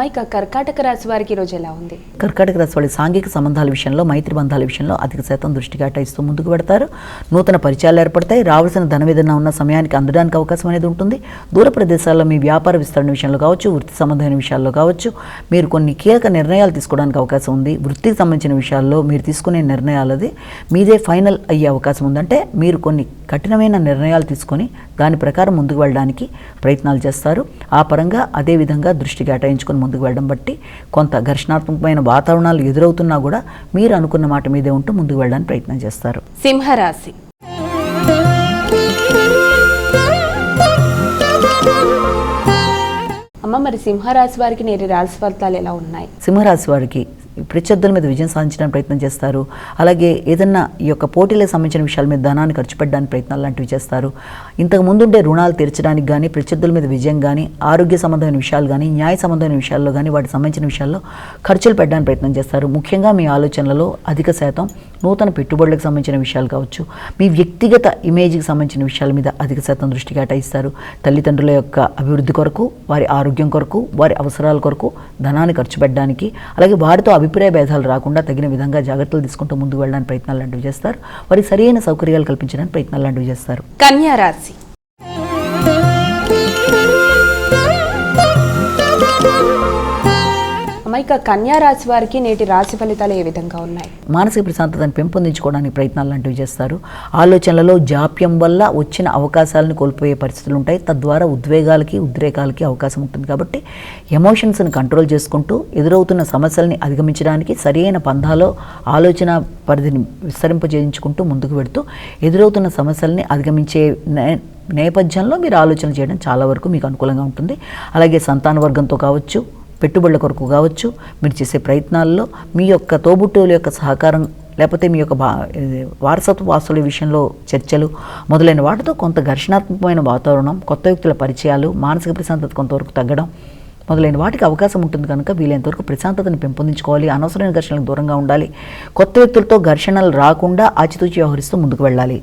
ఇక కర్కాటక రాశి వారికి ఈరోజు ఎలా ఉంది? కర్కాటక రాశి వాళ్ళ సాంఘిక సంబంధాల విషయంలో, మైత్రి బంధాల విషయంలో అధిక శాతం దృష్టి కేటాయిస్తూ ముందుకు పెడతారు. నూతన పరిచయాలు ఏర్పడతాయి. రావాల్సిన ధనం ఏదైనా ఉన్న సమయానికి అందడానికి అవకాశం అనేది ఉంటుంది. దూర ప్రదేశాల్లో మీ వ్యాపార విస్తరణ విషయంలో కావచ్చు, వృత్తి సంబంధమైన విషయాల్లో కావచ్చు, మీరు కొన్ని కీలక నిర్ణయాలు తీసుకోవడానికి అవకాశం ఉంది. వృత్తికి సంబంధించిన విషయాల్లో మీరు తీసుకునే నిర్ణయాలది మీదే ఫైనల్ అయ్యే అవకాశం ఉందంటే మీరు కొన్ని కఠినమైన నిర్ణయాలు తీసుకొని దాని ప్రకారం ముందుకు వెళ్ళడానికి ప్రయత్నాలు చేస్తారు. ఆ పరంగా అదే విధంగా దృష్టి కేటాయించుకొని ముందుకు వెళ్ళడం బట్టి కొంత ఘర్షణాత్మకమైన వాతావరణాలు ఎదురవుతున్నా కూడా మీరు అనుకున్న మాట మీదే ఉంటూ ముందుకు వెళ్ళడానికి ప్రయత్నం చేస్తారు. సింహరాశి. అమ్మ, మరి సింహరాశి వారికి నేటి రాశి ఫలితాలు ఎలా ఉన్నాయి? సింహరాశి వారికి ప్రత్యర్థుల మీద విజయం సాధించడానికి ప్రయత్నం చేస్తారు. అలాగే ఏదన్నా ఈ యొక్క పోటీలకు సంబంధించిన విషయాల మీద ధనాన్ని ఖర్చు పెట్టడానికి ప్రయత్నాలు లాంటివి చేస్తారు. ఇంతకు ముందుండే రుణాలు తీర్చడానికి కానీ, ప్రత్యర్థుల మీద విజయం కానీ, ఆరోగ్య సంబంధమైన విషయాలు కానీ, న్యాయ సంబంధమైన విషయాల్లో కానీ, వాటికి సంబంధించిన విషయాల్లో ఖర్చులు పెట్టడానికి ప్రయత్నం చేస్తారు. ముఖ్యంగా మీ ఆలోచనలలో అధిక శాతం నూతన పెట్టుబడులకు సంబంధించిన విషయాలు కావచ్చు, మీ వ్యక్తిగత ఇమేజ్కి సంబంధించిన విషయాల మీద అధిక శాతం దృష్టి కేటాయిస్తారు. తల్లిదండ్రుల యొక్క అభివృద్ధి కొరకు, వారి ఆరోగ్యం కొరకు, వారి అవసరాల కొరకు ధనాన్ని ఖర్చు పెట్టడానికి, అలాగే వారితో అభిప్రాయ భేదాలు రాకుండా తగిన విధంగా జాగ్రత్తలు తీసుకుంటూ ముందుకు వెళ్ళడానికి ప్రయత్నాలు లాంటివి చేస్తారు. వారికి సరైన సౌకర్యాలు కల్పించడానికి ప్రయత్నాలు లాంటివి చేస్తారు. కన్యా రాశి. ఇక కన్యా రాశి వారికి నేటి రాశి ఫలితాలు ఏ విధంగా ఉన్నాయి? మానసిక ప్రశాంతతను పెంపొందించుకోవడానికి ప్రయత్నాలు లాంటివి చేస్తారు. ఆలోచనలలో జాప్యం వల్ల వచ్చిన అవకాశాలను కోల్పోయే పరిస్థితులు ఉంటాయి. తద్వారా ఉద్రేకాలకి అవకాశం ఉంటుంది. కాబట్టి ఎమోషన్స్ని కంట్రోల్ చేసుకుంటూ ఎదురవుతున్న సమస్యల్ని అధిగమించడానికి సరైన పంధాలో ఆలోచన పరిధిని విస్తరింపజేయించుకుంటూ ముందుకు వెడుతూ ఎదురవుతున్న సమస్యల్ని అధిగమించే నేపథ్యంలో మీరు ఆలోచన చేయడం చాలా వరకు మీకు అనుకూలంగా ఉంటుంది. అలాగే సంతాన వర్గంతో కావచ్చు, పెట్టుబడుల కొరకు కావచ్చు, మీరు చేసే ప్రయత్నాల్లో మీ యొక్క తోబుట్టువుల యొక్క సహకారం, లేకపోతే మీ యొక్క వారసత్వ ఆస్తుల విషయంలో చర్చలు మొదలైన వాటితో కొంత ఘర్షణాత్మకమైన వాతావరణం, కొత్త వ్యక్తుల పరిచయాలు, మానసిక ప్రశాంతత కొంతవరకు తగ్గడం మొదలైన వాటికి అవకాశం ఉంటుంది. కనుక వీలైనంతవరకు ప్రశాంతతను పెంపొందించుకోవాలి. అనవసరమైన ఘర్షణలకు దూరంగా ఉండాలి. కొత్త వ్యక్తులతో ఘర్షణలు రాకుండా ఆచితూచి వ్యవహరిస్తూ ముందుకు వెళ్ళాలి.